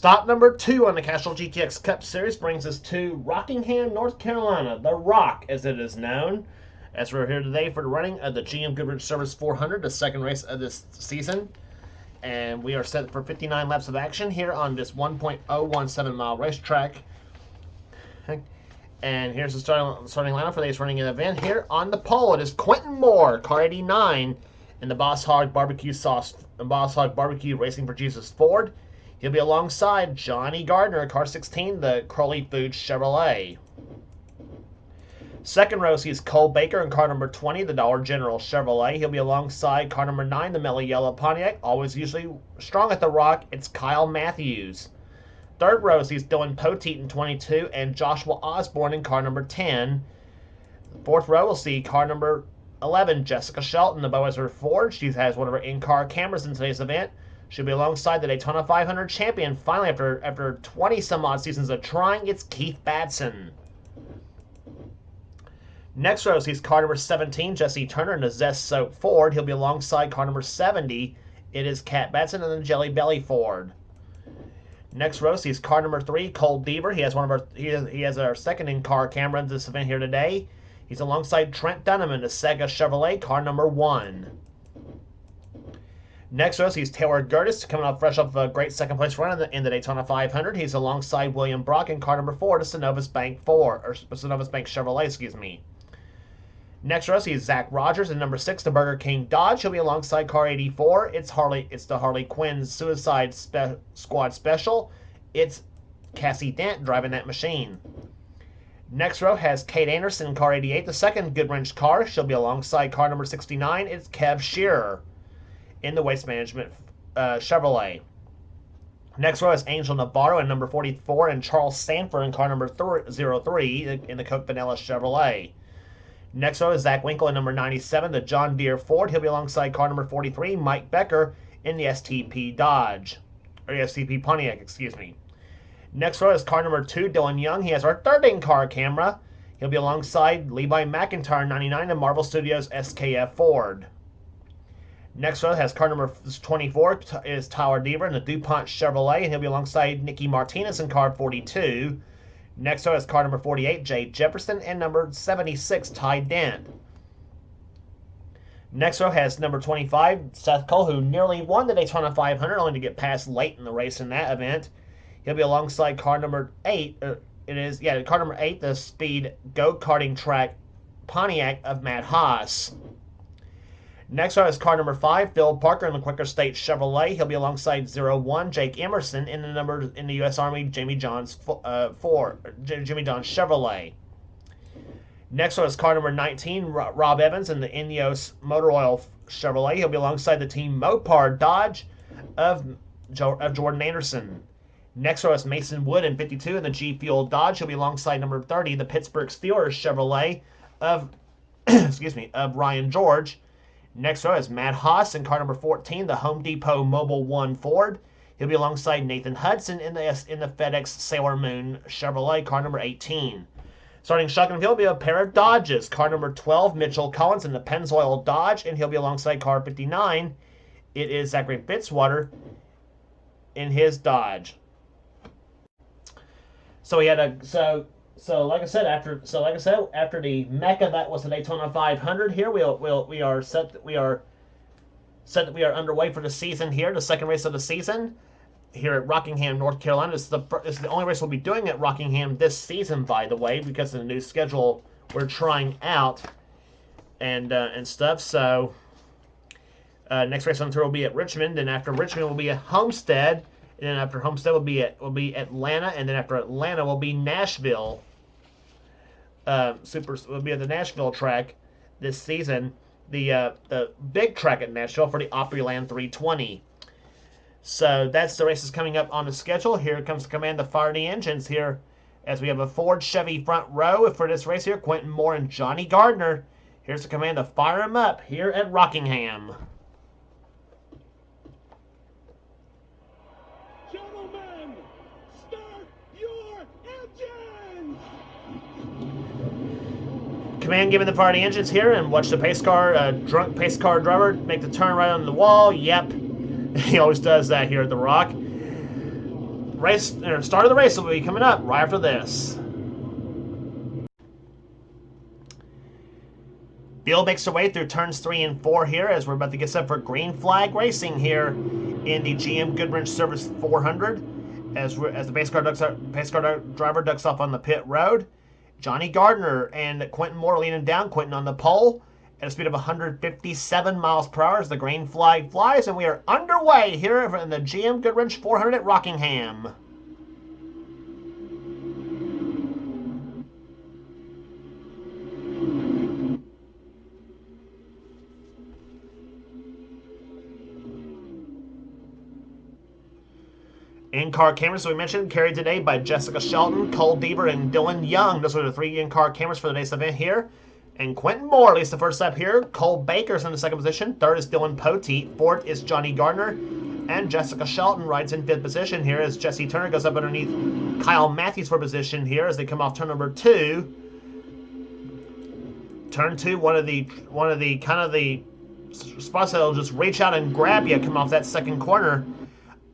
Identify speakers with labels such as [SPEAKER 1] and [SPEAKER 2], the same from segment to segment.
[SPEAKER 1] Stop number 2 on the Castrol GTX Cup Series brings us to Rockingham, North Carolina, the Rock as it is known. As we're here today for the running of the GM Goodrich Service 400, the second race of this season. And we are set for 59 laps of action here on this 1.017 mile racetrack. And here's the starting lineup for this running event. Here on the pole, it is Quentin Moore, car 89, in the Boss Hog Barbecue Racing for Jesus Ford. He'll be alongside Johnny Gardner, car 16, the Crowley Foods Chevrolet. Second row sees Cole Baker in car number 20, the Dollar General Chevrolet. He'll be alongside car number 9, the Mellow Yellow Pontiac. Always usually strong at the Rock, it's Kyle Matthews. Third row sees Dylan Poteet in 22 and Joshua Osborne in car number 10. Fourth row will see car number 11, Jessica Shelton, the Boazers Ford. She has one of her in-car cameras in today's event. She'll be alongside the Daytona 500 champion. Finally, after 20-some-odd seasons of trying, it's Keith Batson. Next row sees car number 17, Jesse Turner in the Zest Soap Ford. He'll be alongside car number 70. It is Cat Batson in the Jelly Belly Ford. Next row sees car number 3, Cole Deaver. He has our second in-car camera in this event here today. He's alongside Trent Dunham in the Sega Chevrolet, car number 1. Next row sees Taylor Gertis coming up fresh off a great second place run in the Daytona 500. He's alongside William Brock in car number 4, the Synovus Bank Chevrolet, excuse me. Next row sees Zach Rogers in number 6, the Burger King Dodge. He'll be alongside car 84. It's the Harley Quinn Suicide Squad Special. It's Cassie Dent driving that machine. Next row has Kate Anderson in car 88, the second Goodwrench car. She'll be alongside car number 69. It's Kev Shearer in the Waste Management Chevrolet. Next row is Angel Navarro in number 44 and Charles Sanford in car number 03 in the Coke Vanilla Chevrolet. Next row is Zach Winkle in number 97, the John Deere Ford. He'll be alongside car number 43, Mike Becker in the STP Pontiac, excuse me. Next row is car number 2, Dylan Young. He has our third in-car camera. He'll be alongside Levi McIntyre, 99, in Marvel Studios SKF Ford. Next row has car number 24, is Tyler Deaver in the DuPont Chevrolet, and he'll be alongside Nicky Martinez in car 42. Next row is car number 48, Jay Jefferson, and number 76, Ty Dent. Next row has number 25, Seth Cole, who nearly won the Daytona 500, only to get passed late in the race in that event. He'll be alongside car number 8. Car number 8, the Speed Go-Karting Track Pontiac of Matt Haas. Next row is car number 5, Phil Parker in the Quaker State Chevrolet. He'll be alongside 01, Jake Emerson in the U.S. Army Jimmy John's Chevrolet. Next row is car number 19, Rob Evans in the Ineos Motor Oil Chevrolet. He'll be alongside the Team Mopar Dodge of Jordan Anderson. Next row is Mason Wood in 52 in the G Fuel Dodge. He'll be alongside number 30, the Pittsburgh Steelers Chevrolet of Ryan George. Next row is Matt Haas in car number 14, the Home Depot Mobile One Ford. He'll be alongside Nathan Hudson in the FedEx Sailor Moon Chevrolet, car number 18. Starting shotgun field will be a pair of Dodges. Car number 12, Mitchell Collins in the Pennzoil Dodge, and he'll be alongside car 59. It is Zachary Fitzwater in his Dodge. So we had like I said, after the Mecca that was the Daytona 500, here we are underway for the season here, the second race of the season here at Rockingham, North Carolina. This is the only race we'll be doing at Rockingham this season, by the way, because of the new schedule we're trying out and stuff. So next race on the tour will be at Richmond, and after Richmond will be at Homestead. And then after Homestead will be Atlanta, and then after Atlanta will be Nashville. Will be at the Nashville track this season. The big track at Nashville for the Opryland 320. So that's the races coming up on the schedule. Here comes the command to fire the engines here, as we have a Ford Chevy front row for this race here. Quentin Moore and Johnny Gardner. Here's the command to fire them up here at Rockingham. Command given the fire the engines here, and watch the drunk pace car driver make the turn right on the wall. Yep, he always does that here at the Rock. start of the race will be coming up right after this. Field makes their way through turns 3 and 4 here as we're about to get set for green flag racing here in the GM Goodwrench Service 400 as the pace car driver ducks off on the pit road. Johnny Gardner and Quentin Moore leaning down. Quentin on the pole at a speed of 157 miles per hour as the green flag flies, and we are underway here in the GM Goodwrench 400 at Rockingham. In-car cameras, we mentioned, carried today by Jessica Shelton, Cole Deaver, and Dylan Young. Those are the 3 in-car cameras for the day's event here. And Quentin Moore leads the first lap here. Cole Baker's in the second position. Third is Dylan Poteet. Fourth is Johnny Gardner. And Jessica Shelton rides in 5th position here as Jesse Turner goes up underneath Kyle Matthews for position here as they come off turn number 2. Turn 2, one of the spots that'll just reach out and grab you, come off that second corner.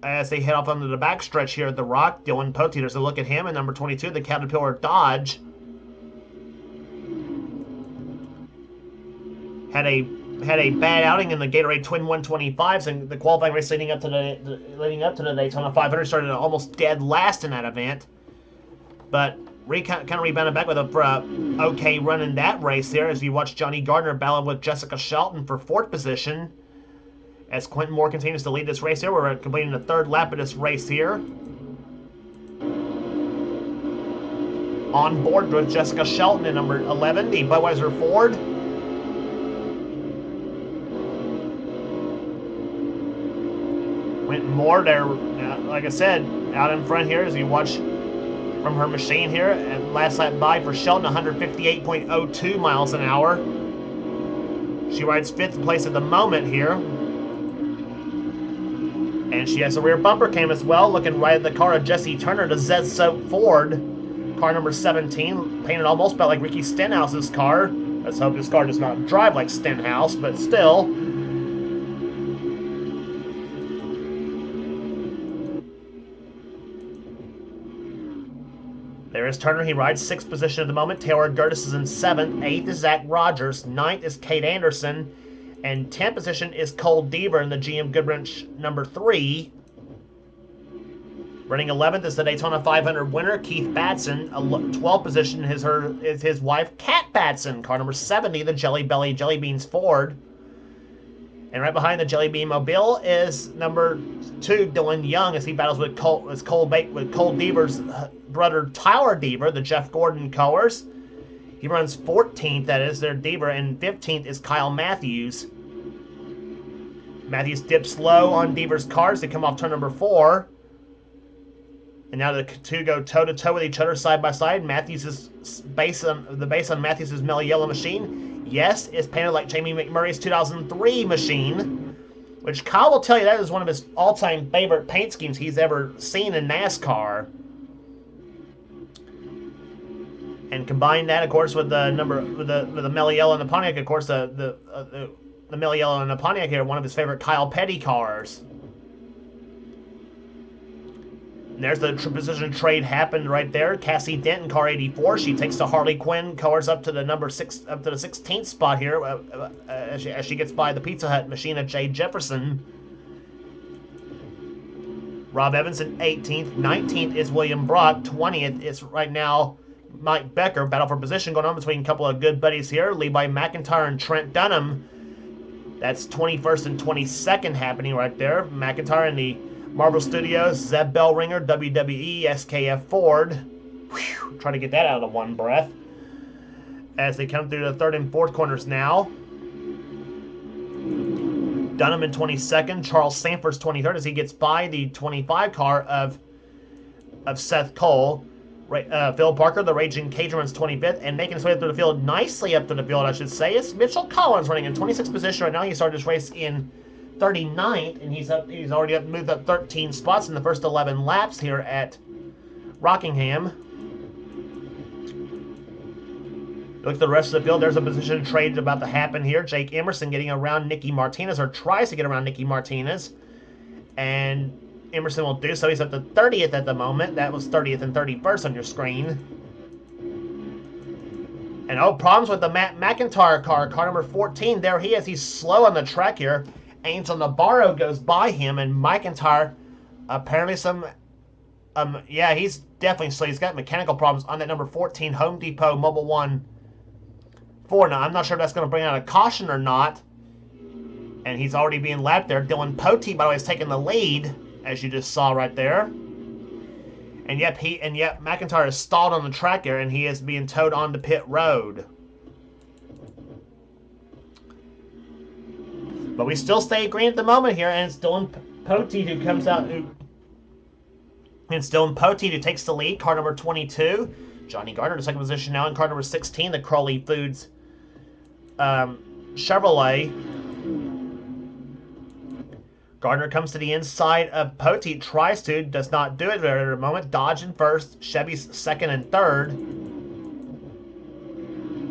[SPEAKER 1] As they head off onto the backstretch here at the Rock, Dylan Poteet, there's a look at him, and number 22, the Caterpillar Dodge. Had a bad outing in the Gatorade Twin 125s, and the qualifying race leading up to the Daytona 500 started almost dead last in that event. But kind of rebounded back with a okay run in that race there as you watch Johnny Gardner battle with Jessica Shelton for 4th position. As Quentin Moore continues to lead this race here, we're completing the 3rd lap of this race here. On board with Jessica Shelton in number 11, the Budweiser Ford. Quentin Moore there, like I said, out in front here as you watch from her machine here. And last lap by for Shelton, 158.02 miles an hour. She rides 5th place at the moment here. And she has a rear bumper cam as well, looking right at the car of Jesse Turner, the Z-Soap Ford, car number 17, painted almost about like Ricky Stenhouse's car. Let's hope this car does not drive like Stenhouse, but still. There is Turner. He rides 6th position at the moment. Taylor Gertis is in 7th. 8th is Zach Rogers. 9th is Kate Anderson. And 10th position is Cole Deaver in the GM Goodwrench number 3. Running 11th is the Daytona 500 winner, Keith Batson. 12th position is his wife, Kat Batson. Car number 70, the Jelly Belly Jelly Beans Ford. And right behind the Jelly Bean Mobile is number 2, Dylan Young, as he battles with Cole Deaver's brother, Tyler Deaver, the Jeff Gordon Colors. He runs 14th, that is, their Deaver, and 15th is Kyle Matthews. Matthews dips low on Deaver's cars. They come off turn number 4. And now the two go toe-to-toe with each other side by side. The base on Matthews' Mellow Yellow machine, yes, is painted like Jamie McMurray's 2003 machine, which Kyle will tell you that is one of his all-time favorite paint schemes he's ever seen in NASCAR. And combine that, of course, with the Mellow Yellow and the Pontiac. Of course, the Mellow Yellow and the Pontiac here, one of his favorite Kyle Petty cars. And there's the position trade happened right there. Cassie Denton, car 84. She takes the Harley Quinn cars up to the 16th spot here as she gets by the Pizza Hut machine of Jay Jefferson. Rob Evans in 18th. 19th is William Brock. 20th is right now Mike Becker. Battle for position going on between a couple of good buddies here. Levi McIntyre and Trent Dunham. That's 21st and 22nd happening right there. McIntyre in the Marvel Studios, Zeb Bellringer, WWE, SKF Ford. Whew, try to get that out of one breath. As they come through the 3rd and 4th corners now. Dunham in 22nd. Charles Sanford's 23rd as he gets by the 25 car of Seth Cole. Phil Parker, the Raging Cajun, runs 25th, and making his way through the field, nicely up to the field, I should say, is Mitchell Collins running in 26th position right now. He started his race in 39th, and he's already moved up 13 spots in the first 11 laps here at Rockingham. Look at the rest of the field. There's a position trade about to happen here. Jake Emerson getting around Nicky Martinez, or tries to get around Nicky Martinez. And Emerson will do so. He's up to 30th at the moment. That was 30th and 31st on your screen. And oh, problems with the McIntyre car number 14. There he is. He's slow on the track here. Angel Navarro goes by him, and McIntyre apparently yeah, he's definitely slow. He's got mechanical problems on that number 14 Home Depot Mobile 1 Ford. Now, I'm not sure if that's going to bring out a caution or not. And he's already being lapped there. Dylan Pote, by the way, is taking the lead, as you just saw right there. And yep, McIntyre is stalled on the track there, and he is being towed onto pit road. But we still stay green at the moment here, and it's Dylan Pote who comes out. And it's Dylan Pote who takes the lead, car number 22. Johnny Gardner in second position now in car number 16, the Crowley Foods Chevrolet. Gardner comes to the inside of Pote, tries to, does not do it at the moment. Dodge in first, Chevy's second and third.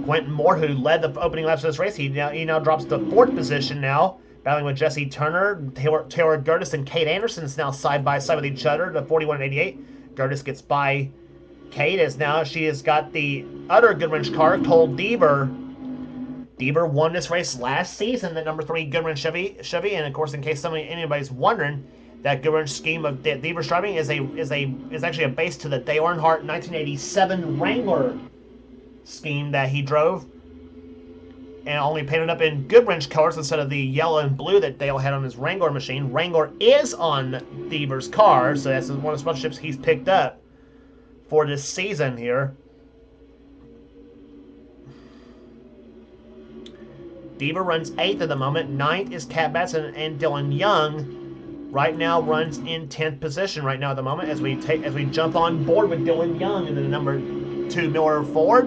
[SPEAKER 1] Quentin Moore, who led the opening laps of this race, he now drops to fourth position now, battling with Jesse Turner. Taylor Gertis and Kate Anderson is now side by side with each other, the 41 and 88. Gertis gets by Kate, as now she has got the other Goodwrench car, Cole Deaver. Deaver won this race last season, the number 3 Goodwrench Chevy, and of course, in case anybody's wondering, that Goodwrench scheme of Deaver's driving is actually a base to the Dale Earnhardt 1987 Wrangler scheme that he drove, and only painted up in Goodwrench colors instead of the yellow and blue that Dale had on his Wrangler machine. Wrangler is on Deaver's car, so that's one of the sponsorships he's picked up for this season here. Deaver runs 8th at the moment. 9th is Cat Batson, and Dylan Young right now runs in 10th position right now at the moment as we jump on board with Dylan Young in the number 2 Miller Ford.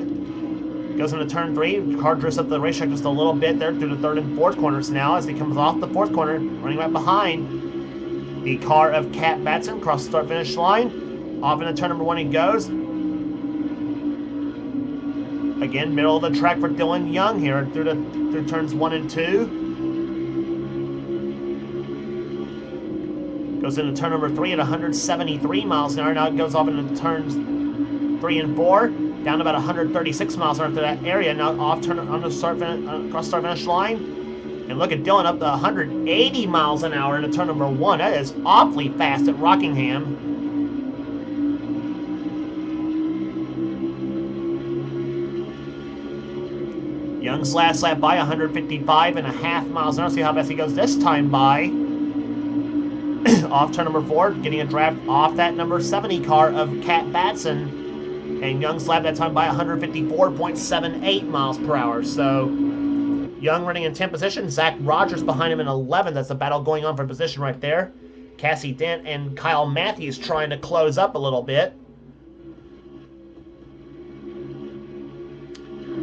[SPEAKER 1] Goes into turn 3. Car drifts up the racetrack just a little bit there through the third and fourth corners now as he comes off the fourth corner, running right behind the car of Cat Batson across the start-finish line. Off into turn number 1 he goes. Again, middle of the track for Dylan Young here through turns 1 and 2. Goes into turn number 3 at 173 miles an hour. Now it goes off into turns 3 and 4, down to about 136 miles an hour through that area. Now off turn on the across the start finish line. And look at Dylan up to 180 miles an hour into turn number 1. That is awfully fast at Rockingham. Young's last lap by 155.5 miles an hour. See how fast he goes this time by. Off turn number 4, getting a draft off that number 70 car of Cat Batson. And Young's lap that time by 154.78 miles per hour. So Young running in 10th position. Zach Rogers behind him in 11th. That's a battle going on for position right there. Cassie Dent and Kyle Matthews trying to close up a little bit.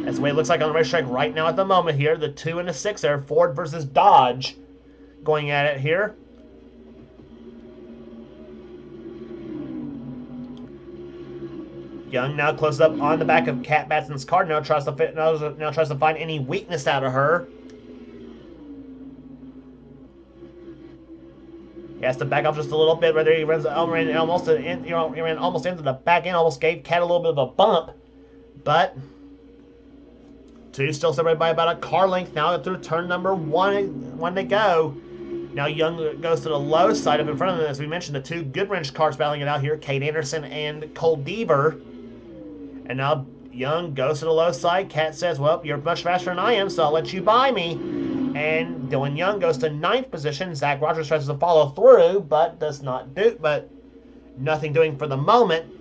[SPEAKER 1] That's the way it looks like on the racetrack right now at the moment here. The 2 and the 6 there. Ford versus Dodge going at it here. Young now closes up on the back of Cat Batson's car. Now tries to find any weakness out of her. He has to back off just a little bit. Right there, he ran almost into the back end. Almost gave Cat a little bit of a bump, but 2 still separated by about a car length now through turn number 1 to go. Now Young goes to the low side up in front of them. As we mentioned, the 2 Goodwrench cars battling it out here, Kate Anderson and Cole Deaver. And now Young goes to the low side. Cat says, well, you're much faster than I am, so I'll let you by me. And Dylan Young goes to 9th position. Zach Rogers tries to follow through, but nothing doing for the moment.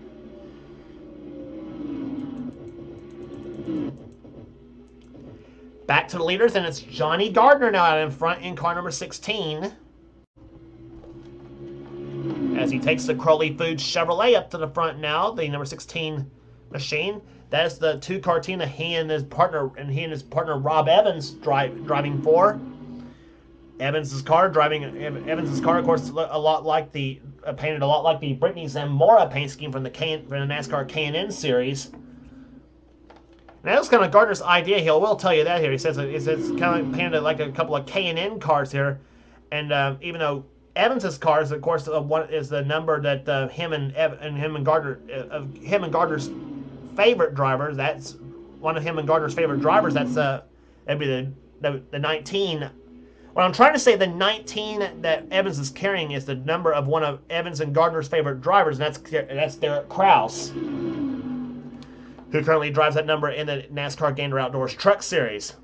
[SPEAKER 1] Back to the leaders, and it's Johnny Gardner now out in front in car number 16. As he takes the Crowley Foods Chevrolet up to the front now, the number 16 machine. That is the 2-car team that he and his partner Rob Evans driving for. Evans's car, of course, painted a lot like the Brittany Zamora paint scheme from the NASCAR K&N series. And that was kind of Gardner's idea. He will tell you that here. He says it's kind of painted like a couple of K&N cars here. And even though Evans's cars, of course, one is the number that him and Gardner's favorite drivers. That's one of him and Gardner's favorite drivers. That'd be the 19. What I'm trying to say, the 19 that Evans is carrying is the number of one of Evans and Gardner's favorite drivers, and that's Derek Kraus, who currently drives that number in the NASCAR Gander Outdoors Truck Series.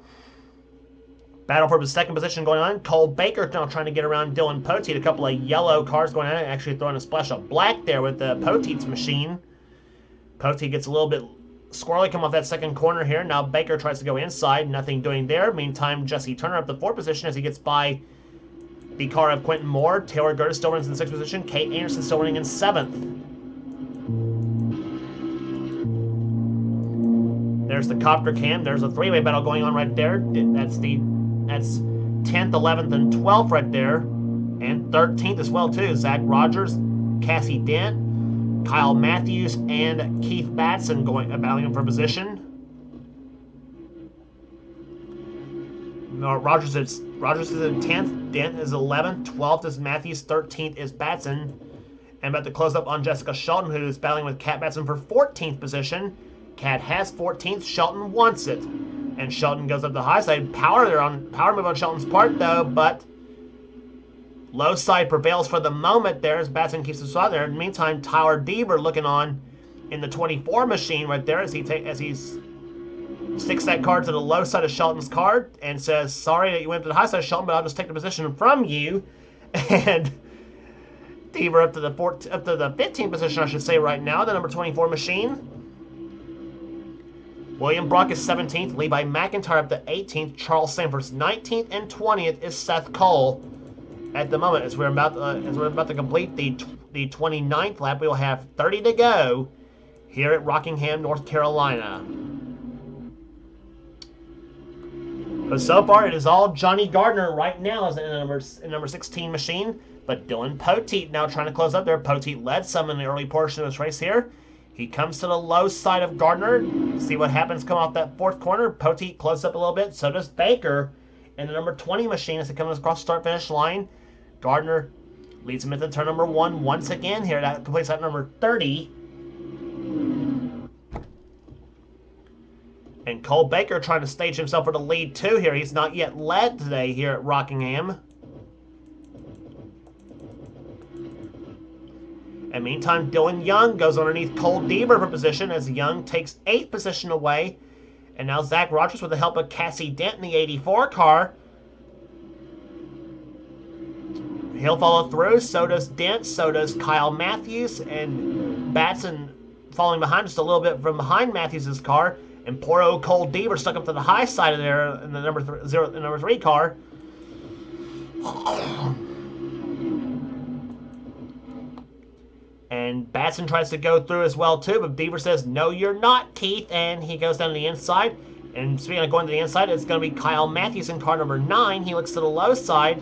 [SPEAKER 1] Battle for the second position going on. Cole Baker now trying to get around Dylan Poteet. A couple of yellow cars going on, actually throwing a splash of black there with the Poteet's machine. Poteet gets a little bit squirrely come off that second corner here. Now Baker tries to go inside. Nothing doing there. Meantime, Jesse Turner up the fourth position as he gets by the car of Quentin Moore. Taylor Gertis still runs in the sixth position. Kate Anderson still running in seventh. There's the copter cam. There's a three-way battle going on right there. That's 10th, 11th, and 12th right there. And 13th as well, too. Zach Rogers, Cassie Dent, Kyle Matthews, and Keith Batson battling for position. Rogers is in 10th, Dent is 11th, 12th is Matthews, 13th is Batson. And about to close up on Jessica Shelton, who is battling with Kat Batson for 14th position. Kat has 14th, Shelton wants it. And Shelton goes up the high side. Power move on Shelton's part, though, but low side prevails for the moment there as Batson keeps the spot there. In the meantime, Tyler Deaver looking on in the 24 machine right there as he sticks that card to the low side of Shelton's card and says, sorry that you went to the high side, Shelton, but I'll just take the position from you. And Deaver up to the 15th position, I should say, right now, the number 24 machine. William Brock is 17th, Levi McIntyre up to 18th, Charles Sanford's 19th, and 20th is Seth Cole. At the moment, as we're about to complete the 29th lap, we will have 30 to go here at Rockingham, North Carolina. But so far, it is all Johnny Gardner right now as in the number 16 machine. But Dylan Poteet now trying to close up there. Poteet led some in the early portion of this race here. He comes to the low side of Gardner. See what happens come off that fourth corner. Poteet closes up a little bit. So does Baker in the number 20 machine as it comes across the start-finish line. Gardner leads him into turn number 1 once again here. That completes at number 30. And Cole Baker trying to stage himself for the lead too here. He's not yet led today here at Rockingham. And meantime, Dylan Young goes underneath Cole Deaver for position as Young takes 8th position away. And now Zach Rogers with the help of Cassie Dent in the 84 car. He'll follow through. So does Dent. So does Kyle Matthews. And Batson falling behind just a little bit from behind Matthews' car. And poor old Cole Deaver stuck up to the high side of there in the number 3 car. And Batson tries to go through as well too, but Deaver says, no, you're not, Keith. And he goes down to the inside. And speaking of going to the inside, it's going to be Kyle Matthews in car number 9. He looks to the low side.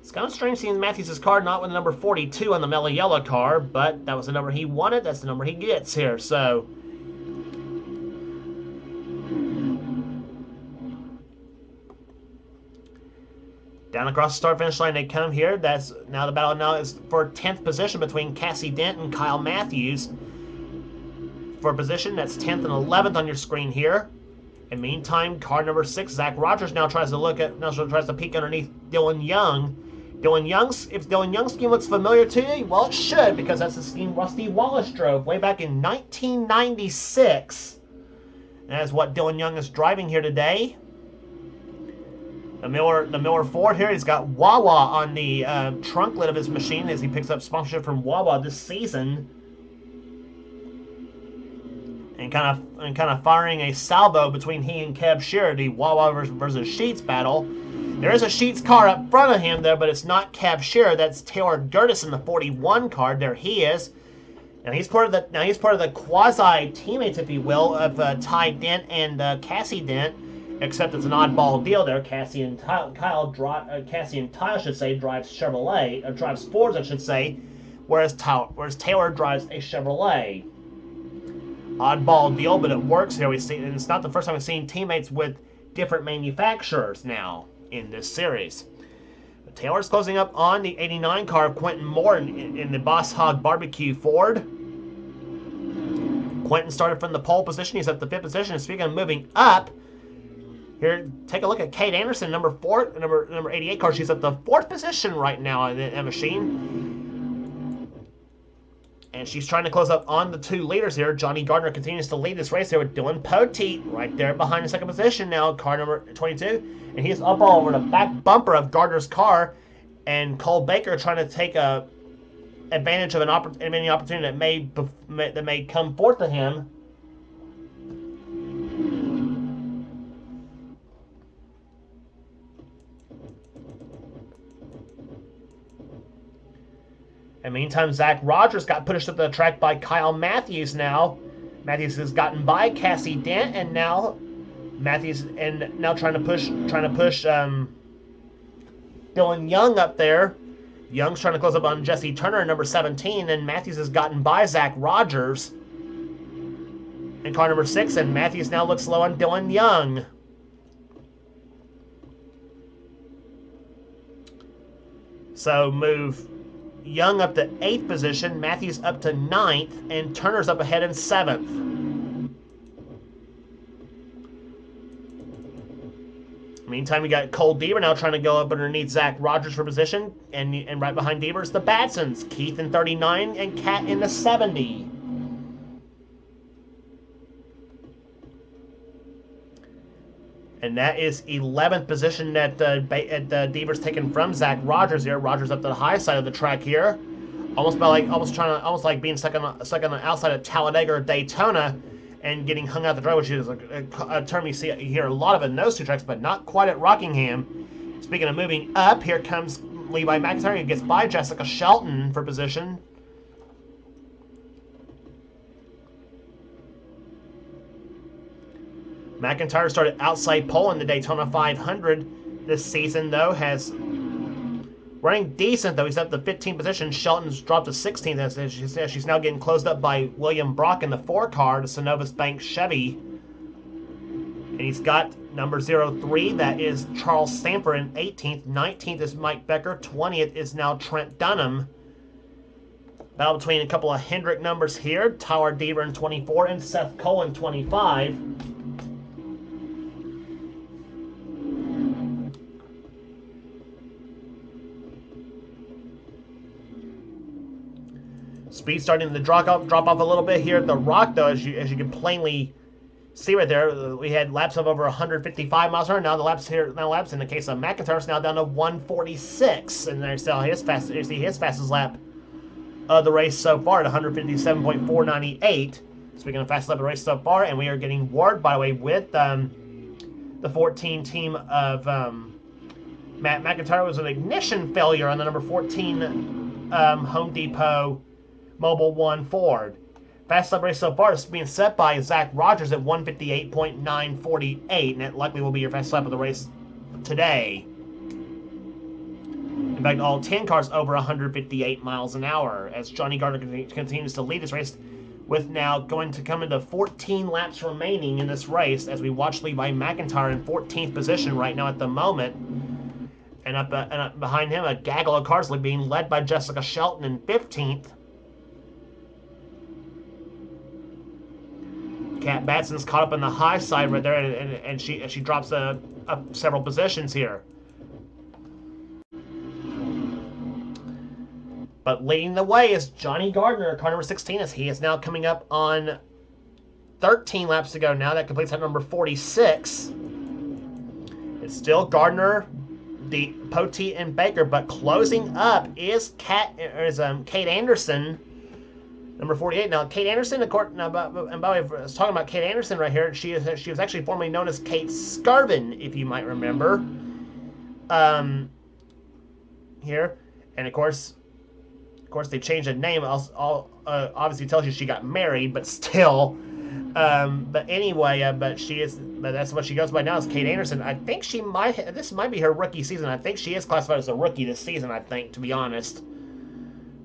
[SPEAKER 1] It's kind of strange seeing Matthews' car not with the number 42 on the mellow yellow car, but that was the number he wanted. That's the number he gets here. So down across the start-finish line they come here. That's now the battle now is for 10th position between Cassie Dent and Kyle Matthews. For position, that's 10th and 11th on your screen here. In the meantime, car number 6, Zach Rogers now tries to peek underneath Dylan Young. If Dylan Young's scheme looks familiar to you, well, it should, because that's the scheme Rusty Wallace drove way back in 1996. And that's what Dylan Young is driving here today. The Miller Ford here, he's got Wawa on the trunk lid of his machine as he picks up sponsorship from Wawa this season. And kind of firing a salvo between he and Kev Shearer, the Wawa versus Sheets battle. There is a Sheets car up front of him there, but it's not Kev Shearer. That's Taylor Gertis in the 41 car. There he is. And he's part of the quasi teammates, if you will, of Ty Dent and Cassie Dent. Except it's an oddball deal there. Cassie and Ty should say drives Chevrolet, or drives Fords, I should say, whereas Taylor drives a Chevrolet. Oddball deal, but it works here. And it's not the first time we've seen teammates with different manufacturers now in this series. Taylor's closing up on the 89 car of Quentin Moore in the Boss Hog Barbecue Ford. Quentin started from the pole position. He's at the 5th position. Speaking of moving up, here, take a look at Kate Anderson, number 88 car. She's at the 4th position right now in the machine. And she's trying to close up on the 2 leaders here. Johnny Gardner continues to lead this race here with Dylan Poteet right there behind the 2nd position now, car number 22. And he's up all over the back bumper of Gardner's car. And Cole Baker trying to take advantage of any opportunity that may come forth to him. And meantime, Zach Rogers got pushed up the track by Kyle Matthews now. Matthews has gotten by Cassie Dent, and now Matthews trying to push Dylan Young up there. Young's trying to close up on Jesse Turner, number 17, and Matthews has gotten by Zach Rogers in car number 6, and Matthews now looks low on Dylan Young. So move Young up to 8th position, Matthews up to 9th, and Turner's up ahead in 7th. Meantime, we got Cole Deaver now trying to go up underneath Zach Rogers for position, and right behind Deaver is the Batsons, Keith in 39 and Kat in the 70. And that is 11th position that Deaver's taken from Zach Rogers here. Rogers up to the high side of the track here, almost like being stuck on the outside of Talladega or Daytona, and getting hung out the drive, which is a term you hear a lot of in those 2 tracks, but not quite at Rockingham. Speaking of moving up, here comes Levi McIntyre, who gets by Jessica Shelton for position. McIntyre started outside pole in the Daytona 500 this season, though, has running decent, though. He's up to 15th position. Shelton's dropped to 16th, as she's now getting closed up by William Brock in the 4 car, the Synovus Bank Chevy. And he's got number 03, that is Charles Sanford in 18th. 19th is Mike Becker. 20th is now Trent Dunham. Battle between a couple of Hendrick numbers here. Tyler Deaver in 24 and Seth Cole in 25. Speed starting to drop off a little bit here at the Rock, though, as you can plainly see right there. We had laps of over 155 miles per hour. Now the laps in the case of McIntyre is now down to 146, and there's still his fastest lap of the race so far at 157.498. Speaking of fastest lap of the race so far, and we are getting word, by the way, with the 14 team of Matt McIntyre was an ignition failure on the number 14 Home Depot Mobil 1 Ford. Fast lap race so far is being set by Zach Rogers at 158.948, and that likely will be your fast lap of the race today. In fact, all 10 cars over 158 miles an hour, as Johnny Gardner continues to lead this race, with now going to come into 14 laps remaining in this race, as we watch Levi McIntyre in 14th position right now at the moment. And up behind him, a gaggle of cars being led by Jessica Shelton in 15th. Kat Batson's caught up on the high side right there, and she drops several positions here. But leading the way is Johnny Gardner, car number 16, as he is now coming up on 13 laps to go now. That completes at number 46. It's still Gardner, Poteet, and Baker, but closing up is Kate Anderson, number 48. Now, Kate Anderson, and by the way, I was talking about Kate Anderson right here. She was actually formerly known as Kate Scarvin, if you might remember. Here, and of course, they changed the name. Obviously tells you she got married, but still. But anyway, but that's what she goes by now, is Kate Anderson. I think this might be her rookie season. I think she is classified as a rookie this season, I think, to be honest.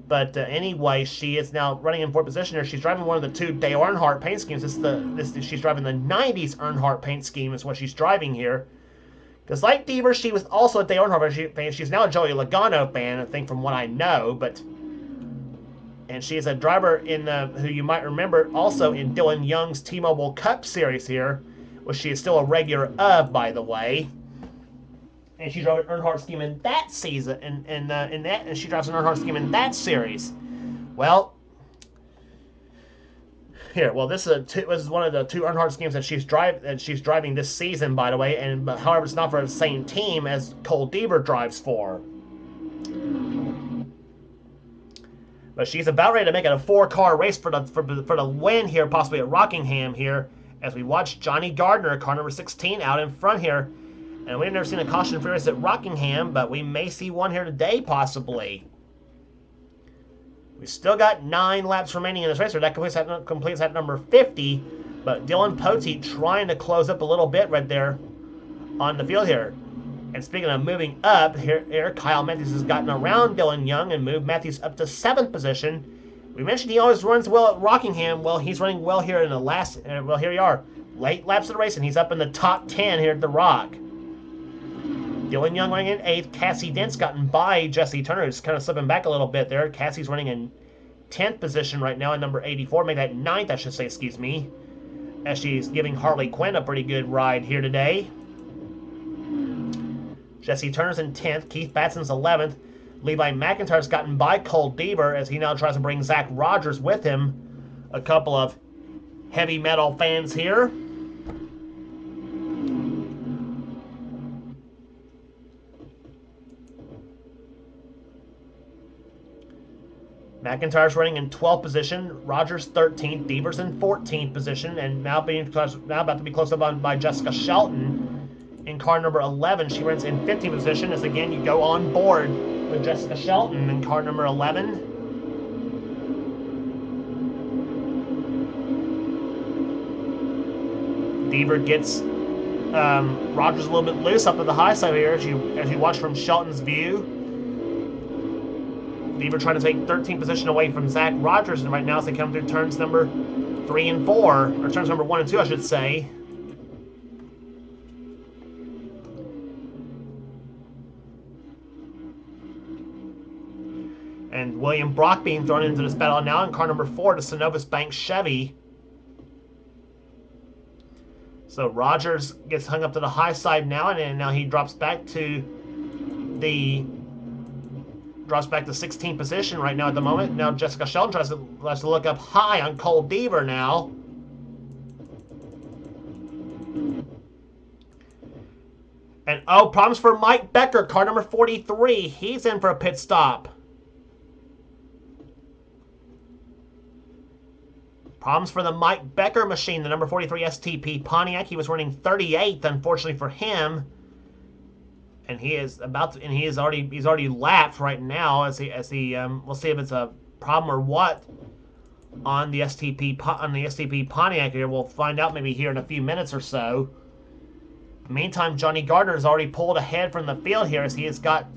[SPEAKER 1] But anyway, she is now running in 4th position here. She's driving one of the 2 Dale Earnhardt paint schemes. She's driving the 90s Earnhardt paint scheme is what she's driving here. Because like Deaver, she was also a Dale Earnhardt fan. She's now a Joey Logano fan, I think, from what I know. And she is a driver in who you might remember also in Dylan Young's T-Mobile Cup Series here, which she is still a regular of, by the way. And she drove an Earnhardt scheme in that season, and she drives an Earnhardt scheme in that series. Well, here, well, this is one of the 2 Earnhardt schemes that she's driving this season, by the way. And however, it's not for the same team as Cole Deaver drives for. But she's about ready to make it a 4-car race for the win here, possibly at Rockingham here, as we watch Johnny Gardner, car number 16, out in front here. And we've never seen a caution-free race at Rockingham, but we may see one here today, possibly. We still got 9 laps remaining in this race. That completes at number 50. But Dylan Pote trying to close up a little bit right there on the field here. And speaking of moving up, here Kyle Matthews has gotten around Dylan Young and moved Matthews up to 7th position. We mentioned he always runs well at Rockingham. Well, he's running well here in the last... well, here you are. Late laps of the race, and he's up in the top 10 here at the Rock. Dylan Young running in 8th. Cassie Dent's gotten by Jesse Turner, who's kind of slipping back a little bit there. Cassie's running in 10th position right now at number 84. Make that 9th, I should say, excuse me. As she's giving Harley Quinn a pretty good ride here today. Jesse Turner's in 10th. Keith Batson's 11th. Levi McIntyre's gotten by Cole Deaver as he now tries to bring Zach Rogers with him. A couple of heavy metal fans here. McIntyre's running in 12th position. Rogers 13th. Deaver's in 14th position, and now about to be closed up on by Jessica Shelton in car number 11. She runs in 15th position. As again you go on board with Jessica Shelton in car number 11. Deaver gets Rogers a little bit loose up at the high side here as you watch from Shelton's view. Deaver trying to take 13th position away from Zach Rogers, and right now as they come through turns number 3 and 4, or turns number 1 and 2, I should say. And William Brock being thrown into this battle now in car number 4 to Synovus Bank Chevy. So Rogers gets hung up to the high side now, and now he drops back to 16th position right now at the moment. Now Jessica Shelton tries to look up high on Cole Deaver now. And problems for Mike Becker, car number 43. He's in for a pit stop. Problems for the Mike Becker machine, the number 43 STP Pontiac. He was running 38th, unfortunately for him. And he's already lapped right now as he we'll see if it's a problem or what on the STP Pontiac here. We'll find out maybe here in a few minutes or so. Meantime, Johnny Gardner has already pulled ahead from the field here as he's got about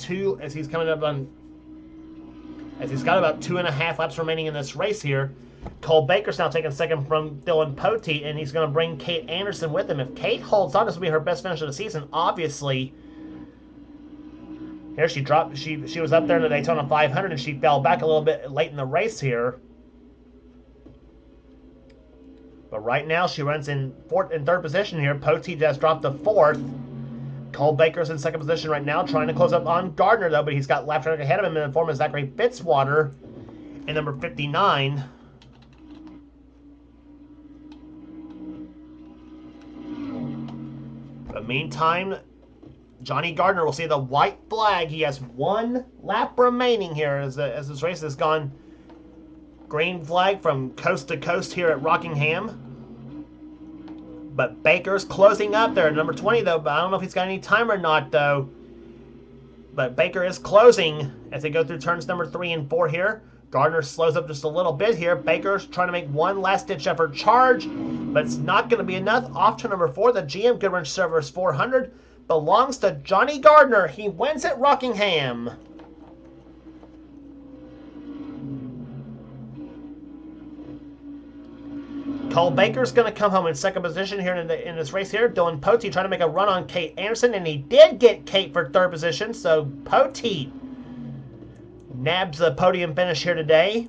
[SPEAKER 1] 2.5 laps remaining in this race here. Cole Baker's now taking second from Dylan Pote, and he's going to bring Kate Anderson with him. If Kate holds on, this will be her best finish of the season, obviously. Here she dropped. She was up there in the Daytona 500, and she fell back a little bit late in the race here. But right now she runs in 3rd position here. Pote just dropped to 4th. Cole Baker's in 2nd position right now, trying to close up on Gardner though, but he's got lap traffic ahead of him in the form of Zachary Fitzwater in number 59. But meantime, Johnny Gardner will see the white flag. He has 1 lap remaining here as this race has gone green flag from coast to coast here at Rockingham. But Baker's closing up there at number 20 though, but I don't know if he's got any time or not though. But Baker is closing as they go through turns number 3 and 4 here. Gardner slows up just a little bit here. Baker's trying to make one last-ditch effort charge, but it's not going to be enough. Off to number 4, the GM Goodwrench Servers 400 belongs to Johnny Gardner. He wins at Rockingham. Cole Baker's going to come home in second position here in this race here. Dylan Poteet trying to make a run on Kate Anderson, and he did get Kate for third position. So Poteet nabs the podium finish here today.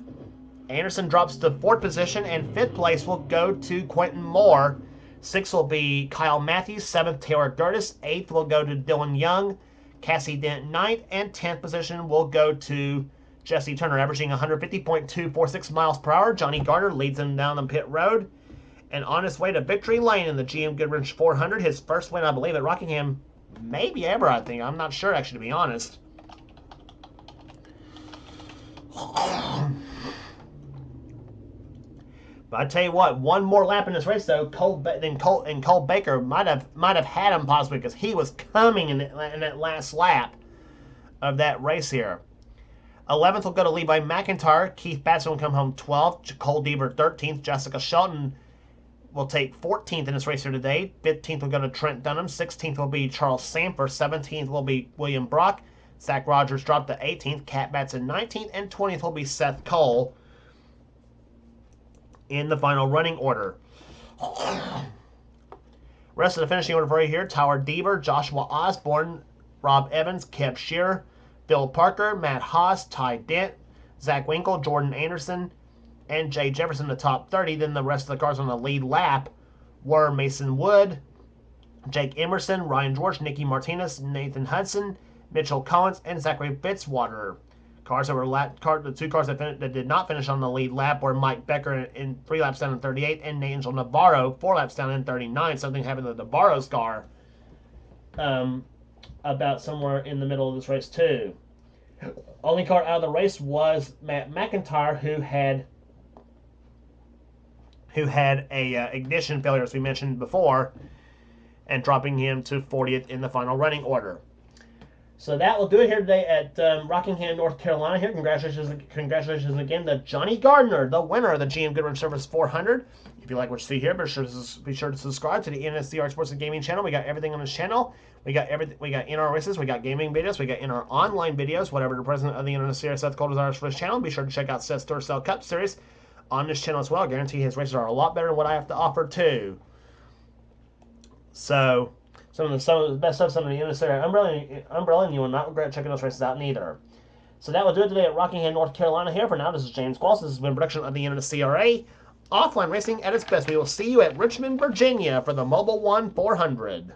[SPEAKER 1] Anderson drops to fourth position, and fifth place will go to Quentin Moore. Sixth will be Kyle Matthews. Seventh, Taylor Gertis. Eighth will go to Dylan Young. Cassie Dent, ninth. And 10th position will go to Jesse Turner, averaging 150.246 miles per hour. Johnny Garner leads him down the pit road. And on his way to victory lane in the GM Goodwrench 400, his first win, I believe, at Rockingham, maybe ever, I think. I'm not sure, actually, to be honest. But I tell you what, one more lap in this race, though, Cole Baker might have had him possibly because he was coming in that last lap of that race here. 11th will go to Levi McIntyre. Keith Batson will come home 12th. Cole Deaver 13th. Jessica Shelton will take 14th in this race here today. 15th will go to Trent Dunham. 16th will be Charles Sanford. 17th will be William Brock. Zach Rogers dropped to 18th. Cat Batson 19th. And 20th will be Seth Cole in the final running order. Rest of the finishing order for you here: Tyler Deaver, Joshua Osborne, Rob Evans, Kev Shearer, Bill Parker, Matt Haas, Ty Dent, Zach Winkle, Jordan Anderson, and Jay Jefferson, the top 30. Then the rest of the cars on the lead lap were Mason Wood, Jake Emerson, Ryan George, Nicky Martinez, Nathan Hudson, Mitchell Collins, and Zachary Fitzwater. The two cars that did not finish on the lead lap were Mike Becker in 3 laps down in 38 and Angel Navarro 4 laps down in 39. Something happened to Navarro's car about somewhere in the middle of this race too. Only car out of the race was Matt McIntyre, who had a ignition failure, as we mentioned before, and dropping him to 40th in the final running order. So that will do it here today at Rockingham, North Carolina. Here, congratulations again to Johnny Gardner, the winner of the GM Goodwrench Service 400. If you like what you see here, be sure to subscribe to the NNSCRA Sports and Gaming channel. We got everything on this channel. We got everything. We got in our races. We got gaming videos. We got in our online videos. Whatever the president of the NNSCRA Seth Cole desires for this channel. Be sure to check out Seth's Tour Cell Cup series on this channel as well. I guarantee his races are a lot better than what I have to offer too. So some of the best stuff, some of the NNSCRA umbrella, and you will not regret checking those races out neither. So that will do it today at Rockingham, North Carolina. Here for now, this is James Qualls. This has been a production of the NNSCRA. Offline racing at its best. We will see you at Richmond, Virginia for the Mobile One 400.